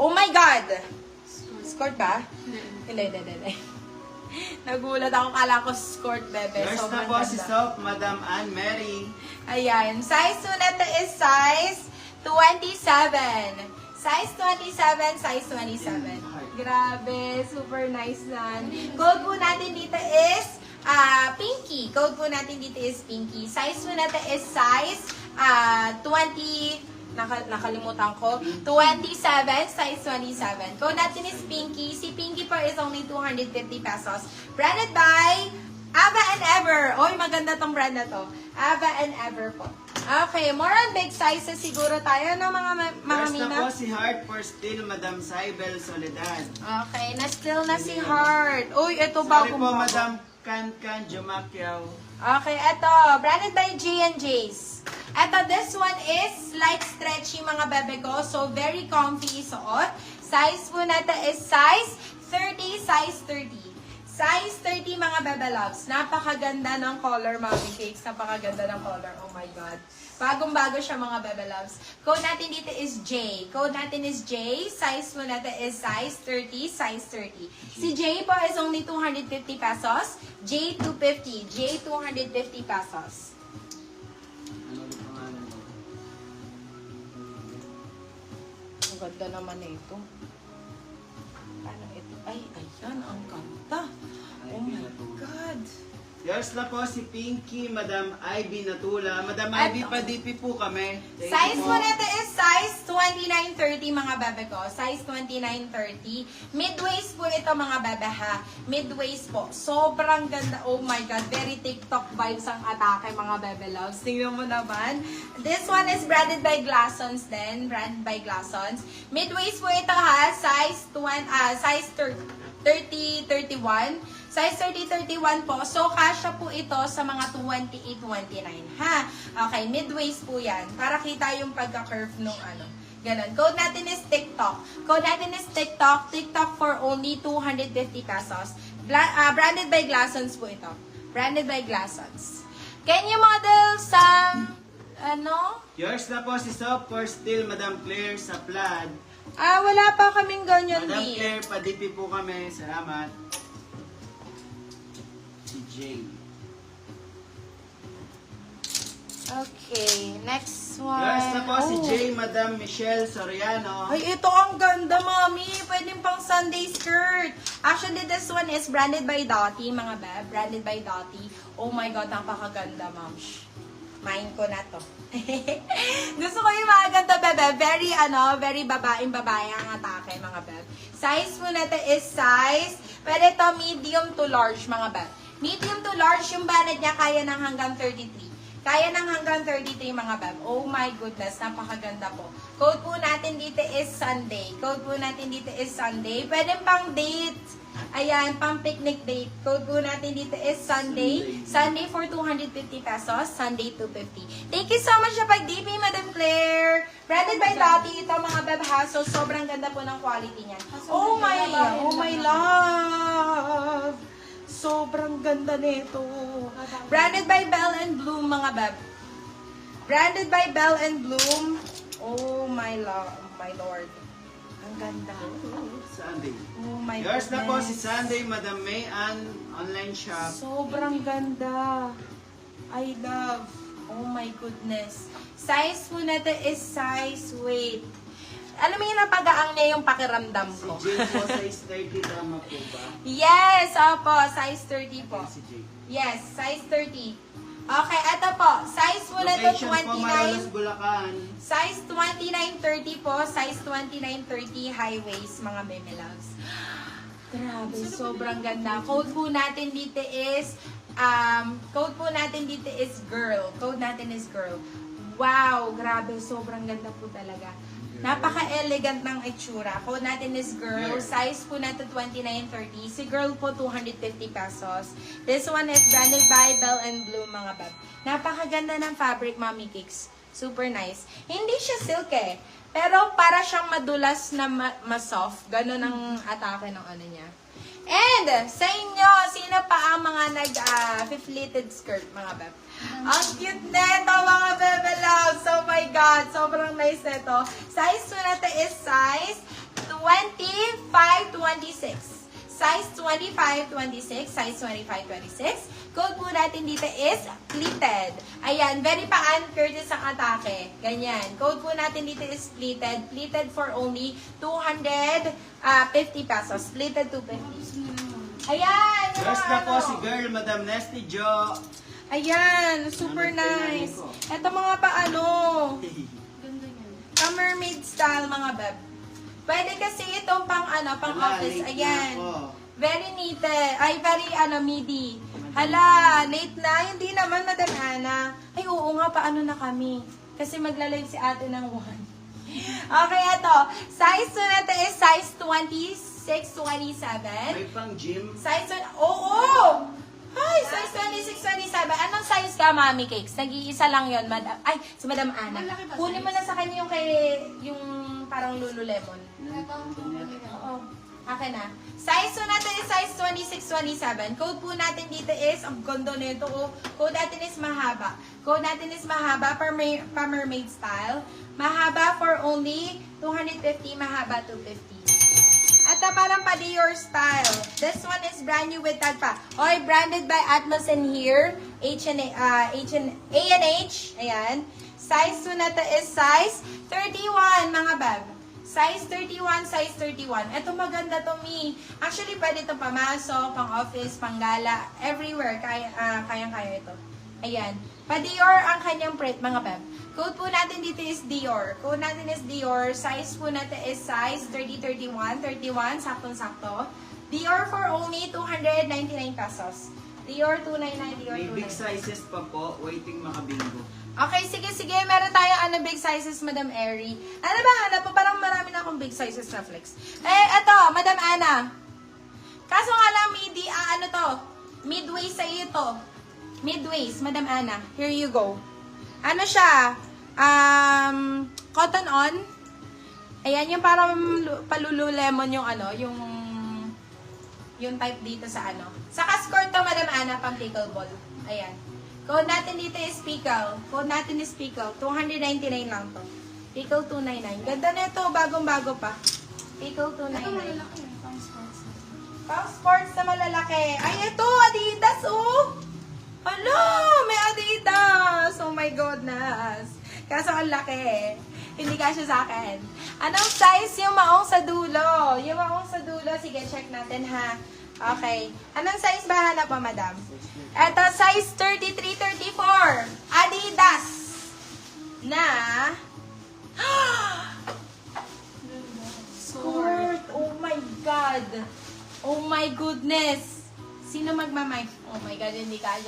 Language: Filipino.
Oh my God! Skirt ba? Hindi. Nagulat ako, kala ko skirt, bebe. Yours na Sobrang po si ganda. Soap, Madam Anne Mary. Ayan. Size po nito is size 27. Size 27, size 27. Grabe, super nice nan. Code po natin dito is pinky. Code po natin dito is pinky. Size po natin is size 20, nakalimutan ko, 27, size 27. Code natin is pinky. Si pinky po is only 250 pesos. Branded by Ava and Ever. Oy, maganda tong brand na to. Ava and Ever po. Okay, more on big sizes siguro tayo ng mga Yours na mina. po si Heart for Still, Madam Saibel Soledad. Okay, na-still na si Heart. Uy, ito Sorry bagong po, bago. Madam Can Jumakiao. Okay, ito. Branded by J&J's. Ito, this one is light stretchy mga bebe ko. So, very comfy isuot. Size po natin is size 30, size 30. Size 30 mga bebe loves. Napakaganda ng color, mommy cakes. Napakaganda ng color. Oh my God. Bagong-bago siya mga bebe loves. Code natin dito is J. Code natin is J. Size po natin is size 30, size 30. Si J po is only 250 pesos. J 250. J 250 pesos. Ano ulit pangalan mo? Ang ganda naman ito. Ano ito? Ay, ayan. Ang ganda. Oh my God. Yours na po si Pinky, Madam Ivy Natula. Madam At- Ivy, pa-DP po kami. Thank Size you po natin is size 2930 mga bebe ko. Size 2930. Mid-waist po ito mga bebe ha. Mid-waist po. Sobrang ganda. Oh my God. Very TikTok vibes ang atake mga bebe loves. Tingnan mo naman. This one is branded by Glassons din. Branded by Glassons. Mid-waist po ito ha. Size 30-31. Size 30-31 po. So, kasya po ito sa mga 28-29, ha? Okay, mid-waist po yan. Para kita yung pagka-curve nung ano. Ganon. Code natin is TikTok. Code natin is TikTok. TikTok for only 250 pesos. Branded by Glassons po ito. Branded by Glassons. Can you model some, ano? Yours na po si Soap for Still, Madam Claire Saplad. Wala pa kaming ganyan, Madam di. Claire, pa-DP po kami. Salamat. Si Jay. Okay, next one. Yours na po si Oh. Jay, Madam Michelle Soriano. Ay, ito ang ganda, mami. Pwedeng pang Sunday skirt. Actually, this one is branded by Dottie, mga beb. Branded by Dottie. Oh my God, napakaganda, ma'am. Mine ko na to. Gusto ko yung mga ganda, bebe. Very babaeng-babae ang atake, mga beb. Size po natin is size, pwede to medium to large, mga beb. Medium to large, yung banad niya kaya ng hanggang 33. Kaya ng hanggang 33 mga beb. Oh my goodness, napakaganda po. Code po natin dito is Sunday. Code po natin dito is Sunday. Pwede pang date. Ayan, pang picnic date. Code po natin dito is Sunday. Sunday for 250 pesos. Sunday 250. Thank you so much sa pag-DP, Madam Claire. Branded by Tati. Ito mga beb ha. So, sobrang ganda po ng quality niyan. Oh my love. Sobrang ganda nito. Branded by Bell and Bloom, mga beb. Branded by Bell and Bloom. Oh my lord. Ang ganda. Sunday. Oh my Yours na po si goodness. Sunday, Madam May Ann, online shop. Sobrang ganda. I love. Oh my goodness. Size po natin is size weight. Alam mo yun ang pag-aang niya yung pakiramdam Si ko. Jay po, size 30, tama po ba? Yes, opo. Size 30 po. Si Jay. Yes, size 30. Okay, eto po. Size po na to Location po, Malolos, 29. Bulacan. Size 29-30 po. Size 29-30 high waist, mga meme loves. Grabe, sobrang ganda. Code po natin dito is, girl. Code natin is girl. Wow, grabe, sobrang ganda po talaga. Napaka-elegant ng itsura. Code natin is girl. Size po natin 29-30. Si girl po 250 pesos. This one is branded by Bell and Bloom, mga bab. Napakaganda ng fabric, mommy cakes. Super nice. Hindi siya silk eh. Pero para siyang madulas na ma-soft. Ganon ang atake ng ano niya. And sa inyo, sino pa ang mga nag-fifleted skirt, mga bab? Ang cute neto, mga bebe loves. Oh my God, sobrang nice neto. Size po natin is size 25-26. Size 25-26. Size 25-26. Code po natin dito is pleated. Ayan, very pa-Ann Curtis ang atake. Ganyan. Code po natin dito is pleated. Pleated for only 250 pesos. Pleated 250. Ayan! yung First mga na po ano. si girl, Madam Nesty Jo. Ayan, super Ano, kailangan nice. ko? Ito mga paano, ka-mermaid style mga beb. Pwede kasi itong pang pang Wala, office. late na Ayan. ako. Very neated. Ay, very midi. Hala, late na. Hindi naman, Madam Ana. Ay, oo nga, paano na kami? Kasi magla-live si ate ng 1. Okay, ito. Size natin is size 26, 27. May pang gym. Size 1, oo! Hi, size 26, 27. Anong size ka, Mami Cakes? Nag-iisa lang yon, Madam. Ay, si Madam Ana. Malaki ba Kunin mo size? na sa kanya yung parang Lululemon. Oo. Akin na. Size po natin is size 26, 27. Code po natin dito is, ang ganda nito, oh. Code natin is mahaba. Code natin is mahaba, pa mermaid style. Mahaba for only 250, mahaba 250. At parang pa Dior style. This one is brand new with tag pa. Oy, branded by Atmos in here. A&H. Ayan. Size po natin is size 31, mga bab. Size 31, size 31. Ito maganda to, Mi. Actually, pwede ito pamasok, pang office, pang gala, everywhere. Kayang-kaya ito. Ayan. Pa-Dior ang kanyang print, mga beb. Code po natin dito is Dior. Code natin is Dior. Size po natin is size 30-31. 31, saktong-sakto. Dior for only 299 pesos. Dior 299, Dior May big 299. sizes pa po, waiting makabingo. Okay, sige. Meron tayo big sizes, Madam Airy. Ano ba, hanap po? Parang marami na akong big sizes na flex. Eto, Madam Ana. Kaso nga lang, midway sa iyo to. Midways, Madam Ana. Here you go. Ano siya? Cotton on. Ayan, yung parang palululemon yung type dito sa Saka skirt to, Madam Ana, pang pickleball. Ayan. Code natin dito is pickle. Code natin is pickle. 299 lang to. Pickle 299. Ganda na ito. Bagong-bago pa. Pickle 299. Pang sports na malalaki. Ay, ito. Adidas, oh. Hala, may Adidas. Oh my goodness. Kaso ang laki. Hindi kasya sa akin. Anong size yung maong sa dulo? Yung maong sa dulo. Sige, check natin ha. Okay. Anong size ba hanap mo, madam? Ito, size 33-34. Adidas. Na skirt. Oh my God. Oh my goodness. Sino magmamay? Oh my God, hindi ka